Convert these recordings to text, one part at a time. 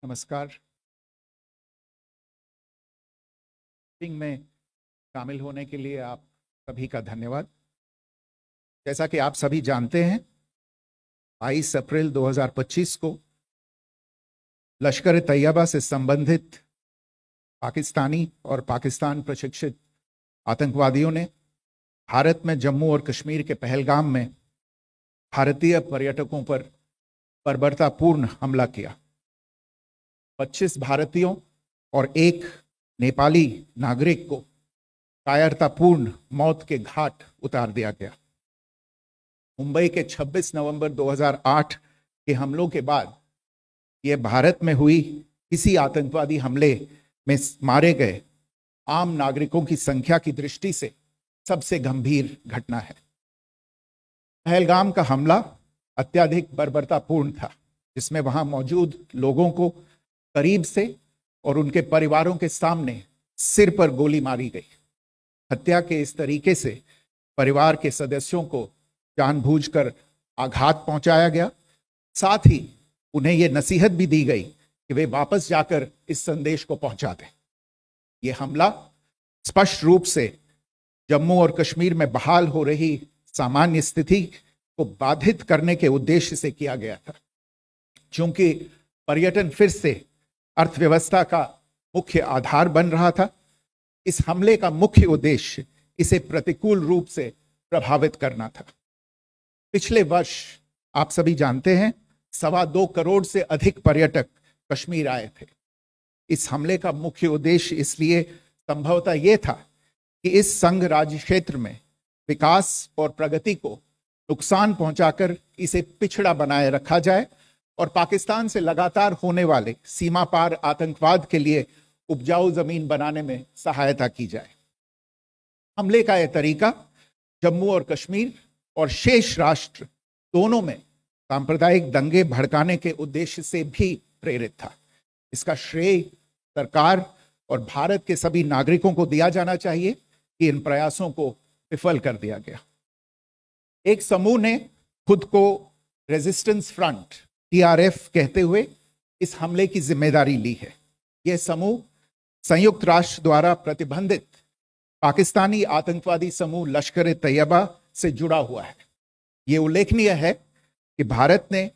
नमस्कार। मीटिंग में शामिल होने के लिए आप सभी का धन्यवाद। जैसा कि आप सभी जानते हैं, 22 अप्रैल 2025 को लश्कर तैयबा से संबंधित पाकिस्तानी और पाकिस्तान प्रशिक्षित आतंकवादियों ने भारत में जम्मू और कश्मीर के पहलगाम में भारतीय पर्यटकों पर बर्बरतापूर्ण हमला किया। 25 भारतीयों और एक नेपाली नागरिक को कायरतापूर्ण मौत के घाट उतार दिया गया। मुंबई के 26 नवंबर 2008 के हमलों के बाद यह भारत में हुई किसी आतंकवादी हमले में मारे गए आम नागरिकों की संख्या की दृष्टि से सबसे गंभीर घटना है। पहलगाम का हमला अत्यधिक बर्बरतापूर्ण था, जिसमें वहां मौजूद लोगों को करीब से और उनके परिवारों के सामने सिर पर गोली मारी गई। हत्या के इस तरीके से परिवार के सदस्यों को जानबूझकर आघात पहुंचाया गया। साथ ही उन्हें यह नसीहत भी दी गई कि वे वापस जाकर इस संदेश को पहुंचा दें। यह हमला स्पष्ट रूप से जम्मू और कश्मीर में बहाल हो रही सामान्य स्थिति को बाधित करने के उद्देश्य से किया गया था। चूंकि पर्यटन फिर से अर्थव्यवस्था का मुख्य आधार बन रहा था, इस हमले का मुख्य उद्देश्य इसे प्रतिकूल रूप से प्रभावित करना था। पिछले वर्ष आप सभी जानते हैं, 2.25 करोड़ से अधिक पर्यटक कश्मीर आए थे। इस हमले का मुख्य उद्देश्य इसलिए संभवतः यह था कि इस संघ राज्य क्षेत्र में विकास और प्रगति को नुकसान पहुंचाकर इसे पिछड़ा बनाए रखा जाए और पाकिस्तान से लगातार होने वाले सीमा पार आतंकवाद के लिए उपजाऊ जमीन बनाने में सहायता की जाए। हमले का यह तरीका जम्मू और कश्मीर और शेष राष्ट्र दोनों में सांप्रदायिक दंगे भड़काने के उद्देश्य से भी प्रेरित था। इसका श्रेय सरकार और भारत के सभी नागरिकों को दिया जाना चाहिए कि इन प्रयासों को विफल कर दिया गया। एक समूह ने खुद को रेजिस्टेंस फ्रंट TRF कहते हुए इस हमले की जिम्मेदारी ली है। यह समूह संयुक्त राष्ट्र द्वारा प्रतिबंधित पाकिस्तानी आतंकवादी समूह लश्कर तैयबा से जुड़ा हुआ है। यह उल्लेखनीय है कि भारत ने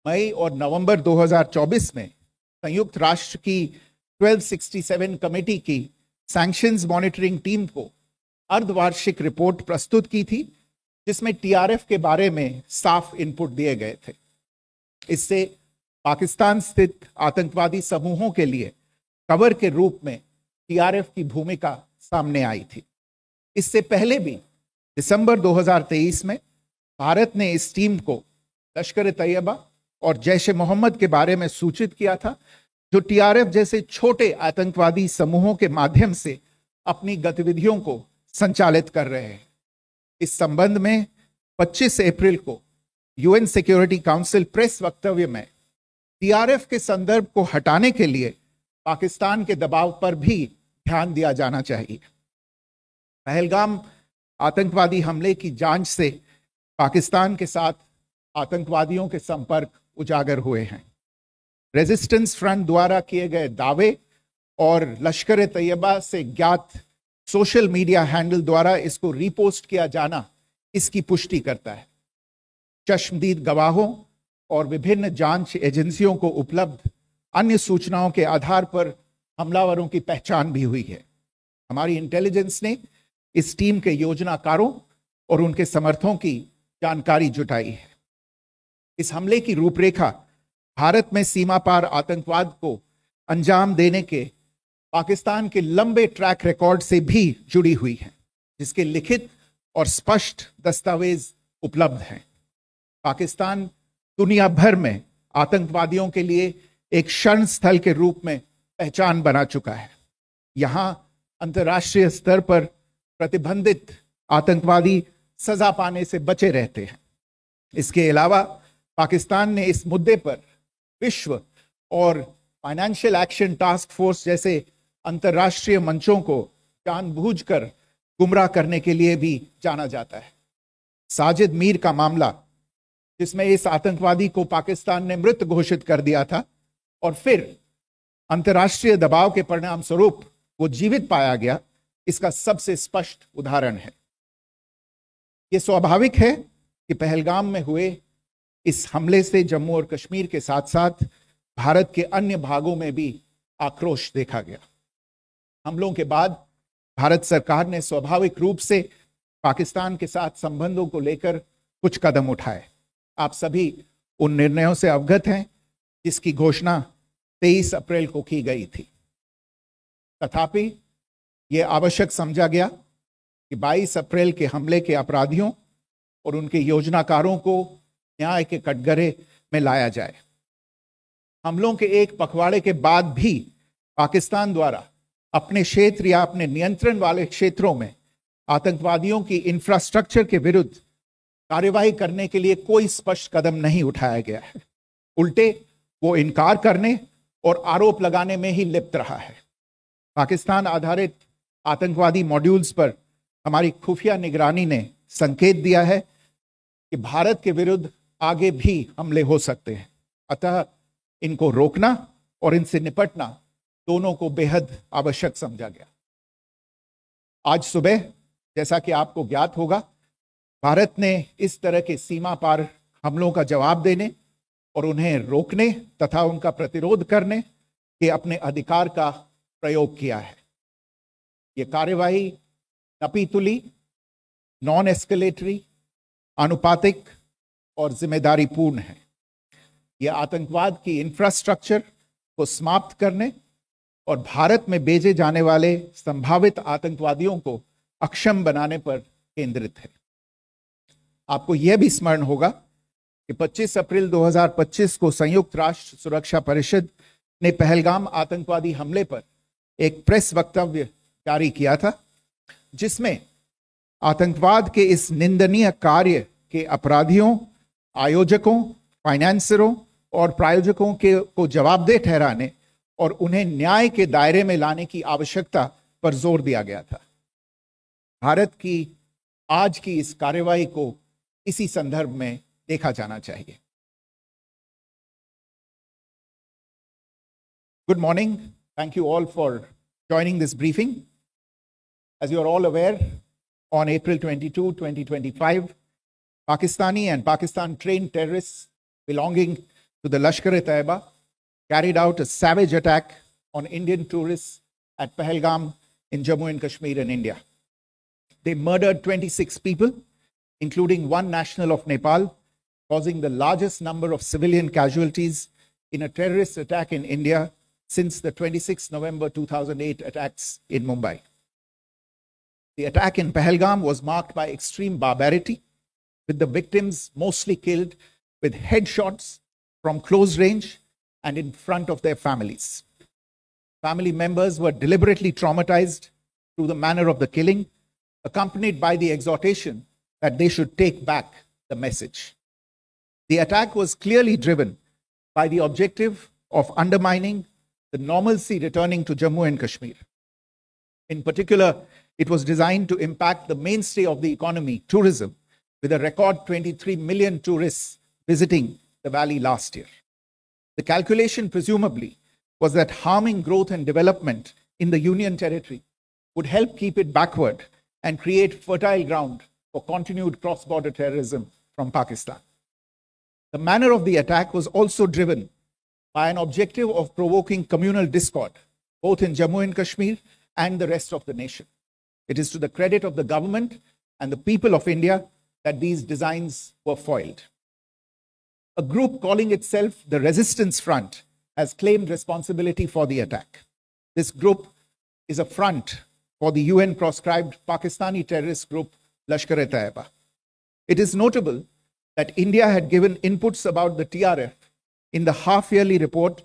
मई और नवंबर 2024 में संयुक्त राष्ट्र की 1267 कमेटी की सैंक्शंस मॉनिटरिंग टीम को अर्धवार्षिक रिपोर्ट प्रस्तुत की थी, जिसमें TRF के बारे में साफ इनपुट दिए गए थे। इससे पाकिस्तान स्थित आतंकवादी समूहों के लिए कवर के रूप में TRF की भूमिका सामने आई थी। इससे पहले भी दिसंबर 2023 में भारत ने इस टीम को लश्कर तैयबा और जैश ए मोहम्मद के बारे में सूचित किया था, जो टीआरएफ जैसे छोटे आतंकवादी समूहों के माध्यम से अपनी गतिविधियों को संचालित कर रहे हैं। इस संबंध में 25 अप्रैल को यूएन सिक्योरिटी काउंसिल प्रेस वक्तव्य में टीआरएफ के संदर्भ को हटाने के लिए पाकिस्तान के दबाव पर भी ध्यान दिया जाना चाहिए। पहलगाम आतंकवादी हमले की जांच से पाकिस्तान के साथ आतंकवादियों के संपर्क उजागर हुए हैं। रेजिस्टेंस फ्रंट द्वारा किए गए दावे और लश्कर तैयबा से ज्ञात सोशल मीडिया हैंडल द्वारा इसको रीपोस्ट किया जाना इसकी पुष्टि करता है। चश्मदीद गवाहों और विभिन्न जांच एजेंसियों को उपलब्ध अन्य सूचनाओं के आधार पर हमलावरों की पहचान भी हुई है। हमारी इंटेलिजेंस ने इस टीम के योजनाकारों और उनके समर्थकों की जानकारी जुटाई है। इस हमले की रूपरेखा भारत में सीमा पार आतंकवाद को अंजाम देने के पाकिस्तान के लंबे ट्रैक रिकॉर्ड से भी जुड़ी हुई है, जिसके लिखित और स्पष्ट दस्तावेज उपलब्ध हैं। पाकिस्तान दुनिया भर में आतंकवादियों के लिए एक शरण स्थल के रूप में पहचान बना चुका है। यहां अंतर्राष्ट्रीय स्तर पर प्रतिबंधित आतंकवादी सजा पाने से बचे रहते हैं। इसके अलावा पाकिस्तान ने इस मुद्दे पर विश्व और फाइनेंशियल एक्शन टास्क फोर्स जैसे अंतर्राष्ट्रीय मंचों को जानबूझकर गुमराह करने के लिए भी जाना जाता है। साजिद मीर का मामला, जिसमें इस आतंकवादी को पाकिस्तान ने मृत घोषित कर दिया था और फिर अंतर्राष्ट्रीय दबाव के परिणाम स्वरूप वो जीवित पाया गया, इसका सबसे स्पष्ट उदाहरण है। यह स्वाभाविक है कि पहलगाम में हुए इस हमले से जम्मू और कश्मीर के साथ साथ भारत के अन्य भागों में भी आक्रोश देखा गया। हमलों के बाद भारत सरकार ने स्वाभाविक रूप से पाकिस्तान के साथ संबंधों को लेकर कुछ कदम उठाए। आप सभी उन निर्णयों से अवगत हैं जिसकी घोषणा 23 अप्रैल को की गई थी। तथापि यह आवश्यक समझा गया कि 22 अप्रैल के हमले के अपराधियों और उनके योजनाकारों को न्याय के कटघरे में लाया जाए। हमलों के एक पखवाड़े के बाद भी पाकिस्तान द्वारा अपने क्षेत्र या अपने नियंत्रण वाले क्षेत्रों में आतंकवादियों की इंफ्रास्ट्रक्चर के विरुद्ध कार्यवाही करने के लिए कोई स्पष्ट कदम नहीं उठाया गया है। उल्टे वो इनकार करने और आरोप लगाने में ही लिप्त रहा है। पाकिस्तान आधारित आतंकवादी मॉड्यूल्स पर हमारी खुफिया निगरानी ने संकेत दिया है कि भारत के विरुद्ध आगे भी हमले हो सकते हैं। अतः इनको रोकना और इनसे निपटना दोनों को बेहद आवश्यक समझा गया। आज सुबह, जैसा कि आपको ज्ञात होगा, भारत ने इस तरह के सीमा पार हमलों का जवाब देने और उन्हें रोकने तथा उनका प्रतिरोध करने के अपने अधिकार का प्रयोग किया है। यह कार्यवाही नपीतुली, नॉन एस्केलेटरी, अनुपातिक और जिम्मेदारीपूर्ण है। यह आतंकवाद की इंफ्रास्ट्रक्चर को समाप्त करने और भारत में भेजे जाने वाले संभावित आतंकवादियों को अक्षम बनाने पर केंद्रित है। आपको यह भी स्मरण होगा कि 25 अप्रैल 2025 को संयुक्त राष्ट्र सुरक्षा परिषद ने पहलगाम आतंकवादी हमले पर एक प्रेस वक्तव्य जारी किया था, जिसमें आतंकवाद के इस निंदनीय कार्य के अपराधियों, आयोजकों, फाइनेंसरों और प्रायोजकों को जवाबदेह ठहराने और उन्हें न्याय के दायरे में लाने की आवश्यकता पर जोर दिया गया था। भारत की आज की इस कार्यवाही को इसी संदर्भ में देखा जाना चाहिए। Good morning. Thank you all for joining this briefing. As you are all aware, on April 22, 2025, Pakistani and Pakistan-trained terrorists belonging to the Lashkar-e-Taiba carried out a savage attack on Indian tourists at Pahalgam in Jammu and Kashmir in India. They murdered 26 people, including one national of Nepal, causing the largest number of civilian casualties in a terrorist attack in India since the 26 November 2008 attacks in Mumbai. The attack in Pahalgam was marked by extreme barbarity, with the victims mostly killed with headshots from close range and in front of their families. Family members were deliberately traumatized through the manner of the killing, accompanied by the exhortation that they should take back the message. The attack was clearly driven by the objective of undermining the normalcy returning to Jammu and Kashmir. In particular, it was designed to impact the mainstay of the economy, tourism, with a record 23 million tourists visiting the valley last year. The calculation, presumably, was that harming growth and development in the Union Territory would help keep it backward and create fertile ground for continued cross-border terrorism from Pakistan. The manner of the attack was also driven by an objective of provoking communal discord, both in Jammu and Kashmir and the rest of the nation. It is to the credit of the government and the people of India that these designs were foiled. A group calling itself the Resistance Front has claimed responsibility for the attack. This group is a front for the UN-proscribed Pakistani terrorist group Lashkar-e-Taiba. It is notable that India had given inputs about the TRF in the half-yearly report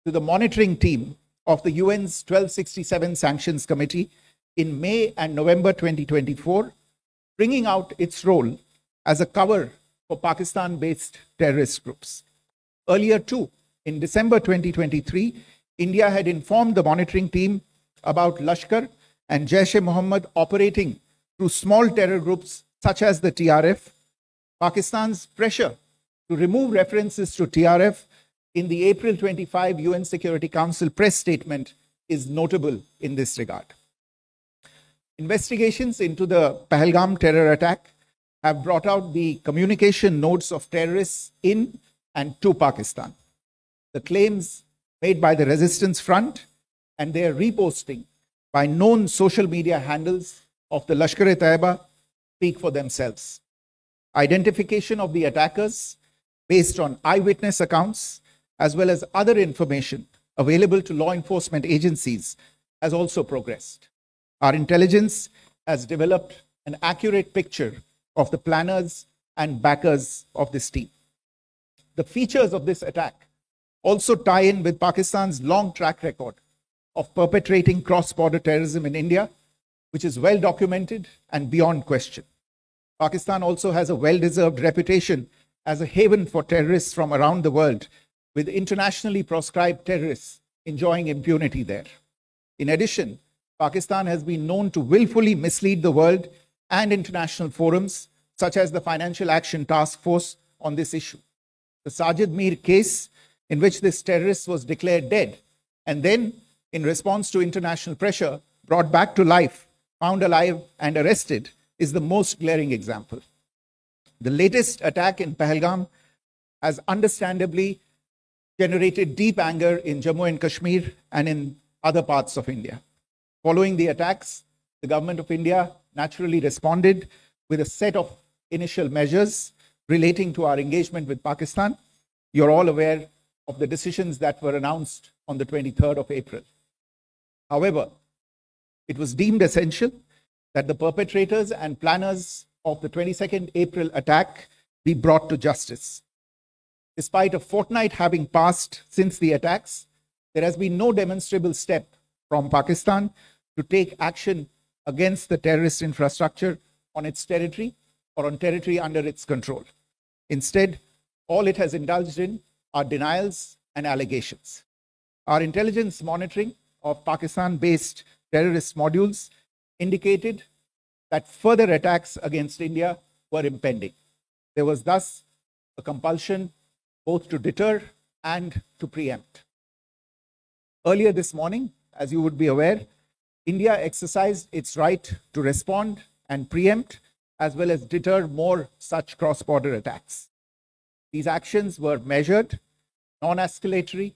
to the monitoring team of the UN's 1267 Sanctions Committee in May and November 2024, bringing out its role as a cover for Pakistan-based terrorist groups. Earlier too, in December 2023, India had informed the monitoring team about Lashkar and Jaish-e-Mohammed operating through small terror groups such as the TRF. Pakistan's pressure to remove references to TRF in the April 25 UN Security Council press statement is notable in this regard. Investigations into the Pahalgam terror attack have brought out the communication notes of terrorists in and to Pakistan. The claims made by the Resistance Front and their reposting by known social media handles of the Lashkar-e-Taiba speak for themselves. Identification of the attackers based on eyewitness accounts as well as other information available to law enforcement agencies has also progressed. Our intelligence has developed an accurate picture of the planners and backers of this team. The features of this attack also tie in with Pakistan's long track record of perpetrating cross-border terrorism in India, which is well documented and beyond question. Pakistan also has a well-deserved reputation as a haven for terrorists from around the world, with internationally proscribed terrorists enjoying impunity there. In addition, Pakistan has been known to willfully mislead the world and international forums, such as the Financial Action Task Force, on this issue. The Sajid Mir case, in which this terrorist was declared dead and then, in response to international pressure, brought back to life, found alive and arrested, is the most glaring example. The latest attack in Pahalgam has understandably generated deep anger in Jammu and Kashmir and in other parts of India. Following the attacks, the government of India naturally responded with a set of initial measures relating to our engagement with Pakistan. You're all aware of the decisions that were announced on the 23rd of April. However, it was deemed essential that the perpetrators and planners of the 22nd April attack be brought to justice. Despite a fortnight having passed since the attacks, there has been no demonstrable step from Pakistan to take action against the terrorist infrastructure on its territory or on territory under its control. Instead, all it has indulged in are denials and allegations. Our intelligence monitoring of Pakistan-based terrorist modules indicated that further attacks against India were impending. There was thus a compulsion both to deter and to preempt. Earlier this morning, as you would be aware, India exercised its right to respond and preempt as well as deter more such cross-border attacks. These actions were measured, non-escalatory,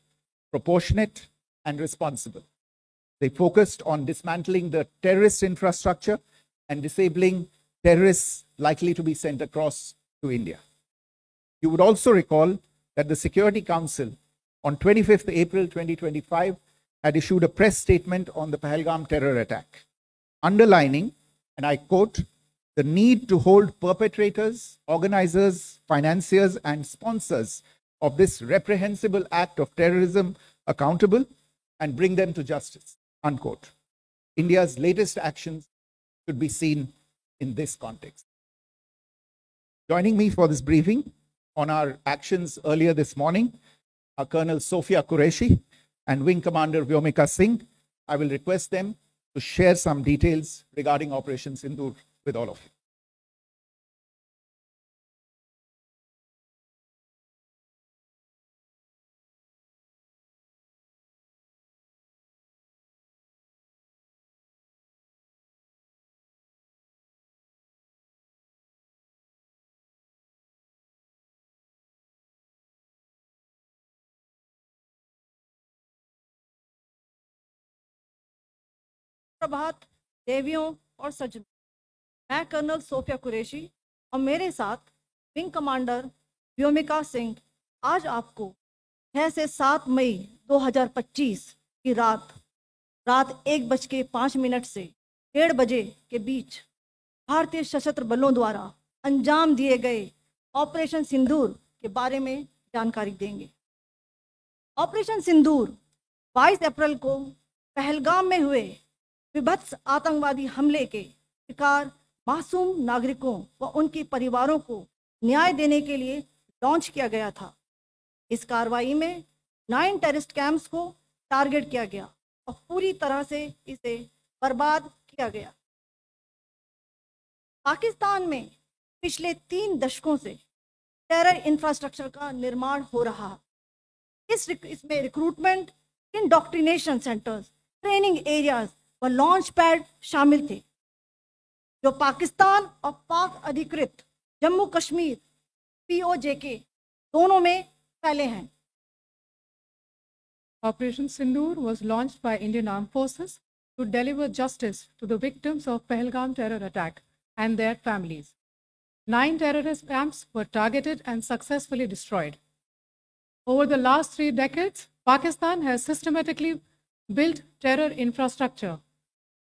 proportionate, and responsible. They focused on dismantling the terrorist infrastructure and disabling terrorists likely to be sent across to India. You would also recall that the Security Council on 25th April 2025 had issued a press statement on the Pahalgam terror attack, underlining and I quote, the need to hold perpetrators, organizers, financiers, and sponsors of this reprehensible act of terrorism accountable and bring them to justice, unquote. India's latest actions should be seen in this context. Joining me for this briefing on our actions earlier this morning are Colonel Sophia Qureshi and Wing Commander Vyomika Singh. I will request them to share some details regarding Operation Sindoor with all of you. प्रभात देवियों और सज्जनों, मैं colonel Sophia Qureshi और मेरे साथ wing commander Vyomika Singh आज आपको 6 से 7 मई 2025 की रात 1:05 से 1:30 बजे के बीच भारतीय सशस्त्र बलों द्वारा अंजाम दिए गए ऑपरेशन सिंदूर के बारे में जानकारी देंगे। ऑपरेशन सिंदूर 22 अप्रैल को पहलगाम में हुए विभत्स आतंकवादी हमले के शिकार मासूम नागरिकों व उनके परिवारों को न्याय देने के लिए लॉन्च किया गया था। इस कार्रवाई में 9 टेररिस्ट कैंप्स को टारगेट किया गया और पूरी तरह से इसे बर्बाद किया गया। पाकिस्तान में पिछले 3 दशकों से टेरर इंफ्रास्ट्रक्चर का निर्माण हो रहा है। इसमें recruitment, indoctrination centres, training areas व लॉन्च पैड शामिल थे, जो पाकिस्तान और पाक अधिकृत जम्मू कश्मीर POJK दोनों में फैले हैं। Operation Sindoor was launched by Indian Armed Forces to deliver justice to the victims of Pahalgam terror attack and their families. 9 terrorist camps were targeted and successfully destroyed. Over the last 3 decades, Pakistan has systematically built terror infrastructure.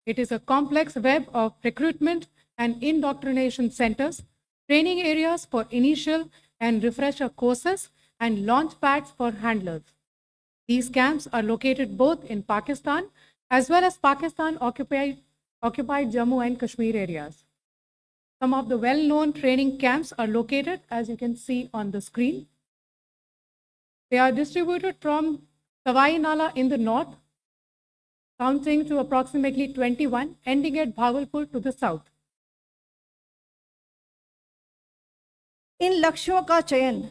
It is a complex web of recruitment and indoctrination centers, training areas for initial and refresher courses, and launch pads for handlers. These camps are located both in Pakistan as well as Pakistan-occupied Jammu and Kashmir areas. Some of the well-known training camps are located, as you can see on the screen. They are distributed from Sawai Nala in the north, counting to approximately 21, ending at Bhagalpur to the south. इन लक्ष्यों का चयन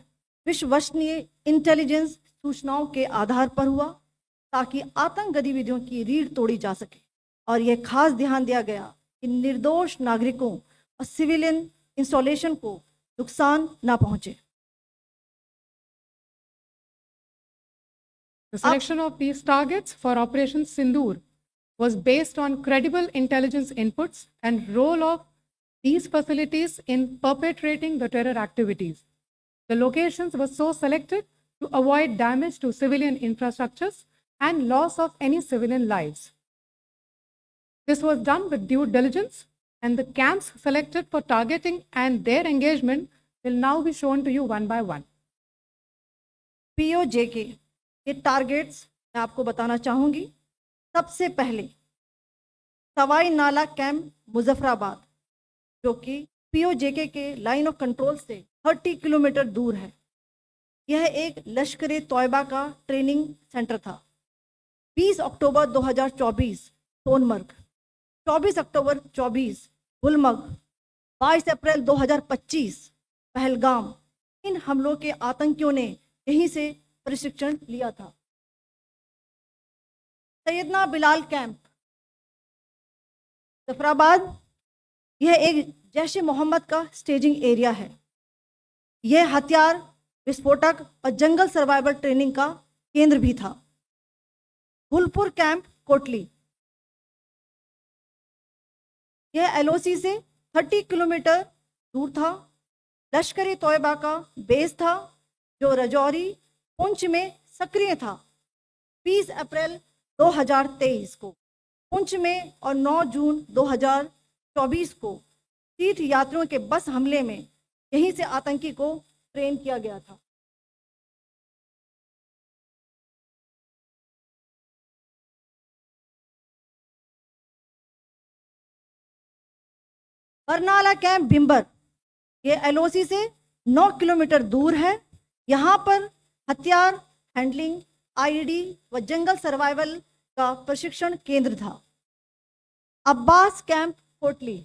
विश्वसनीय intelligence सूचनाओं के आधार पर हुआ ताकि आतंक गतिविधियों की रीढ़ तोड़ी जा सके, और यह खास ध्यान दिया गया कि निर्दोष नागरिकों और सिविलियन इंस्टॉलेशन को नुकसान न पहुंचे। The selection of these targets for Operation Sindoor was based on credible intelligence inputs and role of these facilities in perpetrating the terror activities. The locations were so selected to avoid damage to civilian infrastructures and loss of any civilian lives. This was done with due diligence, and the camps selected for targeting and their engagement will now be shown to you one by one. POJK ये targets मैं आपको बताना चाहूँगी। सबसे पहले सवाई नाला camp Muzaffarabad, जो कि POJK के लाइन ऑफ कंट्रोल से 30 किलोमीटर दूर है। यह एक लश्कर तोयबा का ट्रेनिंग सेंटर था। 20 अक्टूबर 2024 सोनमर्ग, 24 अक्टूबर 24 गुलमर्ग, 22 अप्रैल 2025 पहलगाम, इन हमलों के आतंकियों ने यहीं से प्रशिक्षण लिया था। सैयदना बिलाल कैंप जफराबाद, यह एक जैश ए मोहम्मद का स्टेजिंग एरिया है। यह हथियार, विस्फोटक और जंगल सर्वाइवल ट्रेनिंग का केंद्र भी था। गुलपुर कैंप कोटली, यह LOC से 30 किलोमीटर दूर था। लश्कर तोयबा का बेस था, जो रजौरी पुंछ में सक्रिय था। 20 अप्रैल 2023 को पुंछ में और 9 जून 24 को तीर्थ यात्रियों के बस हमले में यहीं से आतंकी को ट्रेन किया गया था। बरनाला कैंप भिंबर ये एलओसी से 9 किलोमीटर दूर है। यहाँ पर हथियार हैंडलिंग, आईईडी व जंगल सर्वाइवल का प्रशिक्षण केंद्र था। अब्बास कैंप कोटली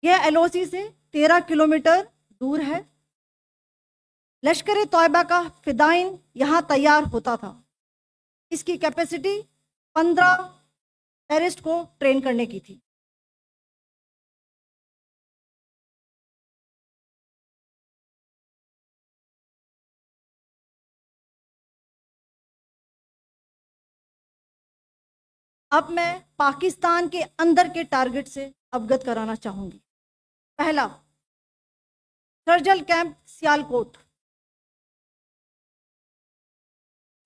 यह एलओसी से 13 किलोमीटर दूर है। लश्कर तौयबा का फिदाइन यहाँ तैयार होता था। इसकी कैपेसिटी 15 टेररिस्ट को ट्रेन करने की थी। अब मैं पाकिस्तान के अंदर के टारगेट से अवगत कराना चाहूंगी। पहला, सर्जल कैंप सियालकोट।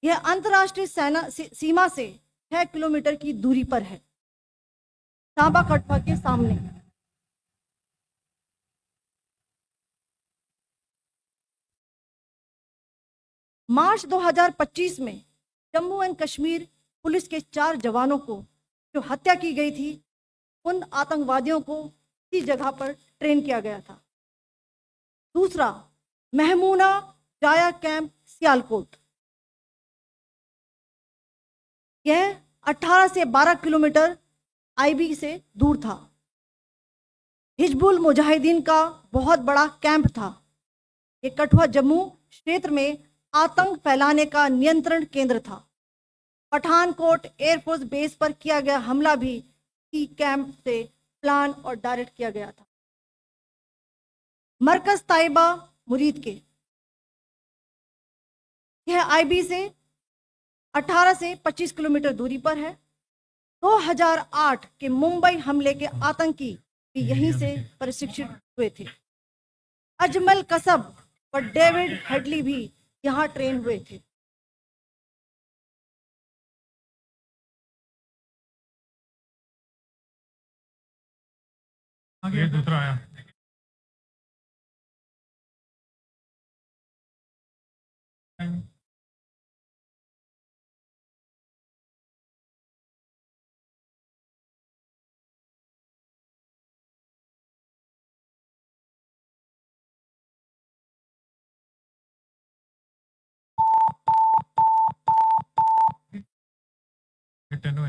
यह अंतर्राष्ट्रीय सीमा से 6 किलोमीटर की दूरी पर है, सांबा कठवा के सामने। मार्च 2025 में जम्मू एंड कश्मीर पुलिस के 4 जवानों को जो हत्या की गई थी, उन आतंकवादियों को इसी जगह पर ट्रेन किया गया था। दूसरा, महमूना जाया कैंप सियालकोट। यह 18 से 12 किलोमीटर आईबी से दूर था। हिजबुल मुजाहिदीन का बहुत बड़ा कैंप था। ये कठुआ जम्मू क्षेत्र में आतंक फैलाने का नियंत्रण केंद्र था। पठानकोट एयरफोर्स बेस पर किया गया हमला भी इसी कैंप से प्लान और डायरेक्ट किया गया था। मरकज ताइबा मुरीद के, यह आईबी से 18 से 25 किलोमीटर दूरी पर है। 2008 के मुंबई हमले के आतंकी भी यहीं से प्रशिक्षित हुए थे। अजमल कसब और डेविड हेडली भी यहाँ ट्रेन हुए थे। आगे दूसरा आया।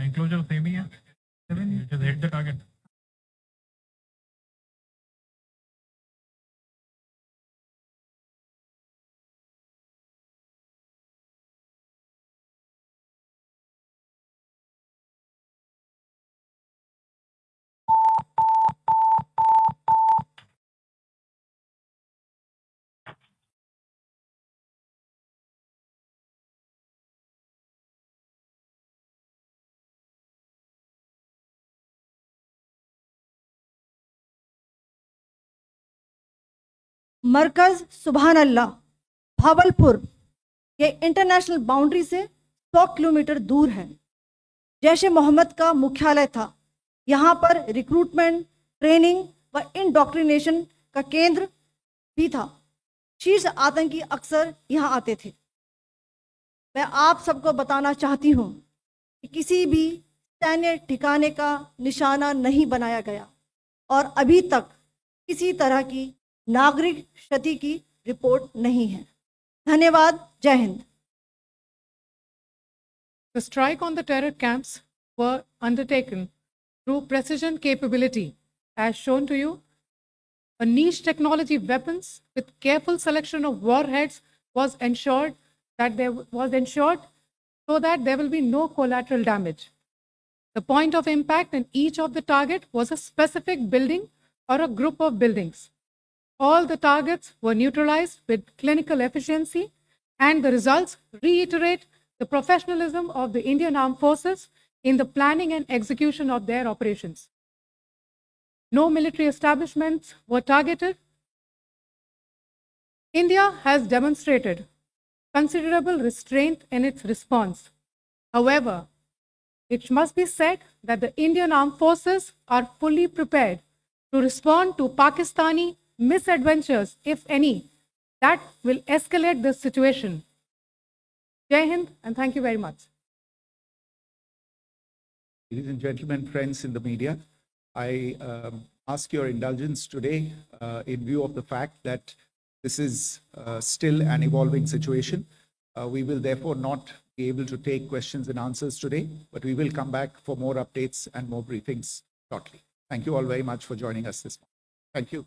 एंक्लोजर सेम ही है। Just hit the target. मरकज सुभान अल्लाह भावलपुर, ये इंटरनेशनल बाउंड्री से 100 किलोमीटर दूर है। जैश ए मोहम्मद का मुख्यालय था। यहाँ पर रिक्रूटमेंट, ट्रेनिंग व इंडोक्ट्रिनेशन का केंद्र भी था। शीर्ष आतंकी अक्सर यहाँ आते थे। मैं आप सबको बताना चाहती हूँ कि किसी भी सैन्य ठिकाने का निशाना नहीं बनाया गया और अभी तक किसी तरह की नागरिक क्षति की रिपोर्ट नहीं है। धन्यवाद। जय Hind. The strike on the terror camps were undertaken through precision capability, as shown to you. A niche technology weapons with careful selection of warheads was ensured so that there will be no collateral damage. The point of impact in each of the target was a specific building or a group of buildings. All the targets were neutralized with clinical efficiency, and the results reiterate the professionalism of the Indian Armed Forces in the planning and execution of their operations. No military establishments were targeted. India has demonstrated considerable restraint in its response. However, it must be said that the Indian Armed Forces are fully prepared to respond to Pakistani misadventures, if any, that will escalate this situation. Jai Hind, and thank you very much. Ladies and gentlemen, friends in the media, I ask your indulgence today in view of the fact that this is still an evolving situation. We will therefore not be able to take questions and answers today, but we will come back for more updates and more briefings shortly. Thank you all very much for joining us this morning. Thank you.